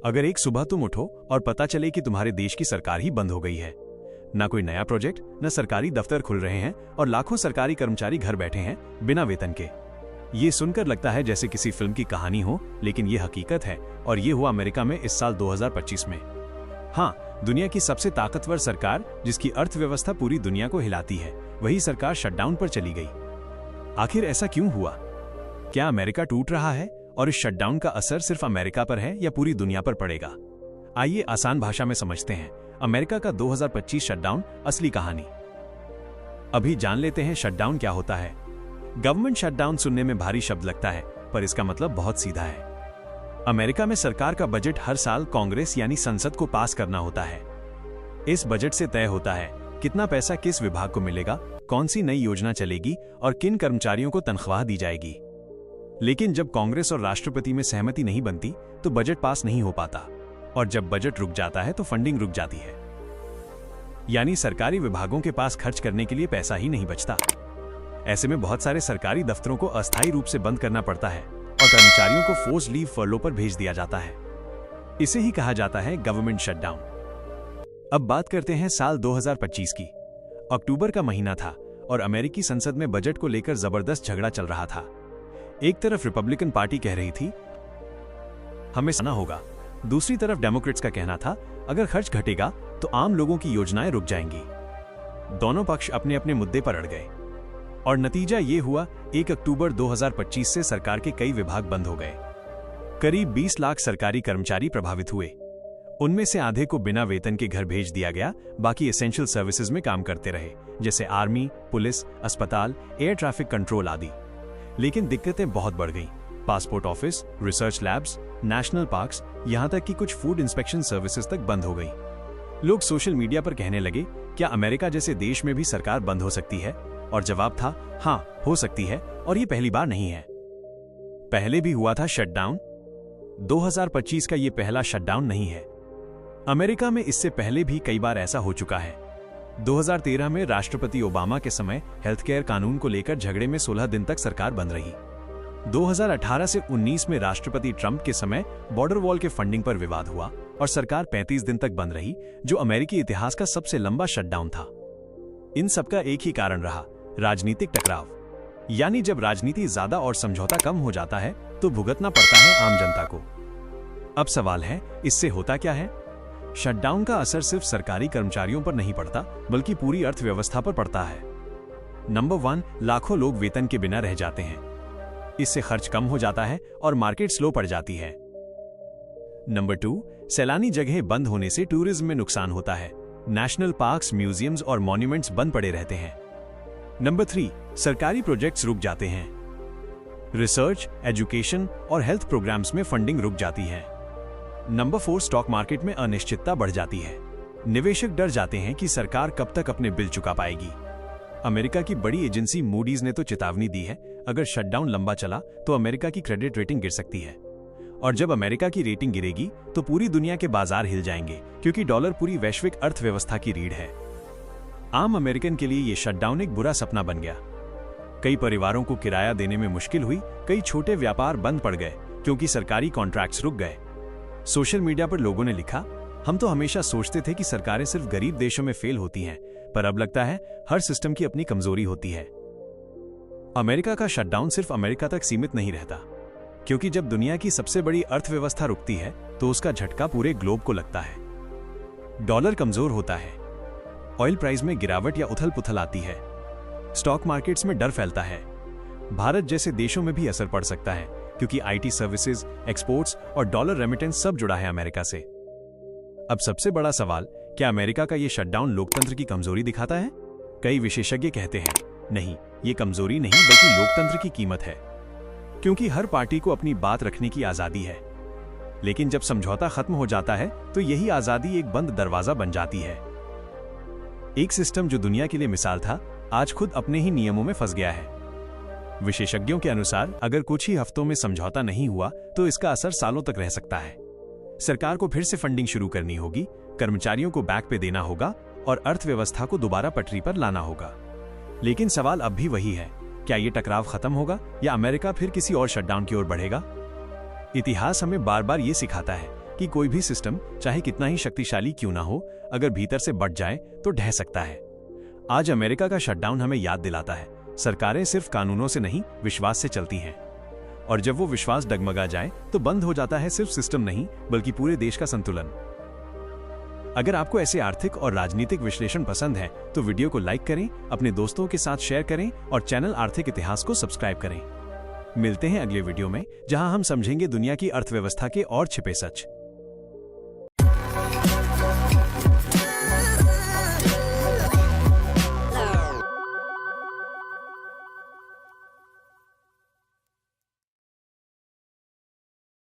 अगर एक सुबह तुम उठो और पता चले कि तुम्हारे देश की सरकार ही बंद हो गई है, ना कोई नया प्रोजेक्ट, न सरकारी दफ्तर खुल रहे हैं और लाखों सरकारी कर्मचारी घर बैठे हैं बिना वेतन के। ये सुनकर लगता है जैसे किसी फिल्म की कहानी हो, लेकिन ये हकीकत है और ये हुआ अमेरिका में इस साल 2025 में। हाँ, दुनिया की सबसे ताकतवर सरकार, जिसकी अर्थव्यवस्था पूरी दुनिया को हिलाती है, वही सरकार शटडाउन पर चली गई। आखिर ऐसा क्यों हुआ? क्या अमेरिका टूट रहा है और इस शटडाउन का असर सिर्फ अमेरिका पर है या पूरी दुनिया पर पड़ेगा? आइए आसान भाषा में समझते हैं अमेरिका का 2025 शटडाउन, असली कहानी। अभी जान लेते हैं शटडाउन क्या होता है। गवर्नमेंट शटडाउन सुनने में भारी शब्द लगता है, पर इसका मतलब बहुत सीधा है। अमेरिका में सरकार का बजट हर साल कांग्रेस यानी संसद को पास करना होता है। इस बजट से तय होता है कितना पैसा किस विभाग को मिलेगा, कौन सी नई योजना चलेगी और किन कर्मचारियों को तनख्वाह दी जाएगी। लेकिन जब कांग्रेस और राष्ट्रपति में सहमति नहीं बनती तो बजट पास नहीं हो पाता, और जब बजट रुक जाता है तो फंडिंग रुक जाती है। यानी सरकारी विभागों के पास खर्च करने के लिए पैसा ही नहीं बचता। ऐसे में बहुत सारे सरकारी दफ्तरों को अस्थायी रूप से बंद करना पड़ता है और कर्मचारियों को फोर्स लीव फर्लो पर भेज दिया जाता है। इसे ही कहा जाता है गवर्नमेंट शटडाउन। अब बात करते हैं साल 2025 की। अक्टूबर का महीना था और अमेरिकी संसद में बजट को लेकर जबरदस्त झगड़ा चल रहा था। एक तरफ रिपब्लिकन पार्टी कह रही थी हमें सना होगा, दूसरी तरफ डेमोक्रेट्स का कहना था अगर खर्च घटेगा तो आम लोगों की योजनाएं रुक जाएंगी। दोनों पक्ष अपने अपने मुद्दे पर अड़ गए और नतीजा ये हुआ 1 अक्टूबर 2025 से सरकार के कई विभाग बंद हो गए। करीब 20 लाख सरकारी कर्मचारी प्रभावित हुए। उनमें से आधे को बिना वेतन के घर भेज दिया गया, बाकी एसेंशियल सर्विसेज में काम करते रहे, जैसे आर्मी, पुलिस, अस्पताल, एयर ट्रैफिक कंट्रोल आदि। लेकिन दिक्कतें बहुत बढ़ गईं। Passport office, research labs, national parks, यहाँ तक कि कुछ फूड इंस्पेक्शन सर्विसेज तक बंद हो गई। लोग सोशल मीडिया पर कहने लगे, क्या अमेरिका जैसे देश में भी सरकार बंद हो सकती है? और जवाब था हाँ, हो सकती है, और ये पहली बार नहीं है। पहले भी हुआ था शटडाउन। 2025 का ये पहला शटडाउन नहीं है। अमेरिका में इससे पहले भी कई बार ऐसा हो चुका है। 2013 में राष्ट्रपति ओबामा के समय हेल्थ केयर कानून को लेकर झगड़े में 16 दिन तक सरकार बंद रही। 2018 से 19 में राष्ट्रपति ट्रंप के समय बॉर्डर वॉल के फंडिंग पर विवाद हुआ और सरकार 35 दिन तक बंद रही, जो अमेरिकी इतिहास का सबसे लंबा शटडाउन था। इन सबका एक ही कारण रहा, राजनीतिक टकराव। यानी जब राजनीति ज्यादा और समझौता कम हो जाता है तो भुगतना पड़ता है आम जनता को। अब सवाल है, इससे होता क्या है? शटडाउन का असर सिर्फ सरकारी कर्मचारियों पर नहीं पड़ता, बल्कि पूरी अर्थव्यवस्था पर पड़ता है। नंबर 1, लाखों लोग वेतन के बिना रह जाते हैं। इससे खर्च कम हो जाता है और मार्केट स्लो पड़ जाती है। नंबर 2, सैलानी जगहें बंद होने से टूरिज्म में नुकसान होता है। नेशनल पार्क्स, म्यूजियम्स और मॉन्यूमेंट्स बंद पड़े रहते हैं। नंबर 3, सरकारी प्रोजेक्ट्स रुक जाते हैं। रिसर्च, एजुकेशन और हेल्थ प्रोग्राम्स में फंडिंग रुक जाती है। नंबर 4, स्टॉक मार्केट में अनिश्चितता बढ़ जाती है। निवेशक डर जाते हैं कि सरकार कब तक अपने बिल चुका पाएगी। अमेरिका की बड़ी एजेंसी मूडीज ने तो चेतावनी दी है, अगर शटडाउन लंबा चला तो अमेरिका की क्रेडिट रेटिंग गिर सकती है। और जब अमेरिका की रेटिंग गिरेगी तो पूरी दुनिया के बाजार हिल जाएंगे, क्योंकि डॉलर पूरी वैश्विक अर्थव्यवस्था की रीढ़ है। आम अमेरिकन के लिए ये शटडाउन एक बुरा सपना बन गया। कई परिवारों को किराया देने में मुश्किल हुई, कई छोटे व्यापार बंद पड़ गए क्योंकि सरकारी कॉन्ट्रैक्ट्स रुक गए। सोशल मीडिया पर लोगों ने लिखा, हम तो हमेशा सोचते थे कि सरकारें सिर्फ गरीब देशों में फेल होती हैं, पर अब लगता है हर सिस्टम की अपनी कमजोरी होती है। अमेरिका का शटडाउन सिर्फ अमेरिका तक सीमित नहीं रहता, क्योंकि जब दुनिया की सबसे बड़ी अर्थव्यवस्था रुकती है तो उसका झटका पूरे ग्लोब को लगता है। डॉलर कमजोर होता है, ऑयल प्राइस में गिरावट या उथल पुथल आती है, स्टॉक मार्केट्स में डर फैलता है। भारत जैसे देशों में भी असर पड़ सकता है, क्योंकि आईटी सर्विसेज, एक्सपोर्ट्स और डॉलर रेमिटेंस सब जुड़ा है अमेरिका से। अब सबसे बड़ा सवाल, क्या अमेरिका का ये शटडाउन लोकतंत्र की कमजोरी दिखाता है? कई विशेषज्ञ कहते हैं नहीं, ये कमजोरी नहीं बल्कि लोकतंत्र की कीमत है, क्योंकि हर पार्टी को अपनी बात रखने की आजादी है। लेकिन जब समझौता खत्म हो जाता है तो यही आजादी एक बंद दरवाजा बन जाती है। एक सिस्टम जो दुनिया के लिए मिसाल था, आज खुद अपने ही नियमों में फंस गया है। विशेषज्ञों के अनुसार अगर कुछ ही हफ्तों में समझौता नहीं हुआ तो इसका असर सालों तक रह सकता है। सरकार को फिर से फंडिंग शुरू करनी होगी, कर्मचारियों को बैक पे देना होगा और अर्थव्यवस्था को दोबारा पटरी पर लाना होगा। लेकिन सवाल अब भी वही है, क्या ये टकराव खत्म होगा या अमेरिका फिर किसी और शटडाउन की ओर बढ़ेगा? इतिहास हमें बार बार ये सिखाता है कि कोई भी सिस्टम चाहे कितना ही शक्तिशाली क्यों ना हो, अगर भीतर से बट जाए तो ढह सकता है। आज अमेरिका का शटडाउन हमें याद दिलाता है, सरकारें सिर्फ कानूनों से नहीं, विश्वास से चलती हैं। और जब वो विश्वास डगमगा जाए तो बंद हो जाता है सिर्फ सिस्टम नहीं, बल्कि पूरे देश का संतुलन। अगर आपको ऐसे आर्थिक और राजनीतिक विश्लेषण पसंद है तो वीडियो को लाइक करें, अपने दोस्तों के साथ शेयर करें और चैनल आर्थिक इतिहास को सब्सक्राइब करें। मिलते हैं अगले वीडियो में, जहां हम समझेंगे दुनिया की अर्थव्यवस्था के और छिपे सच।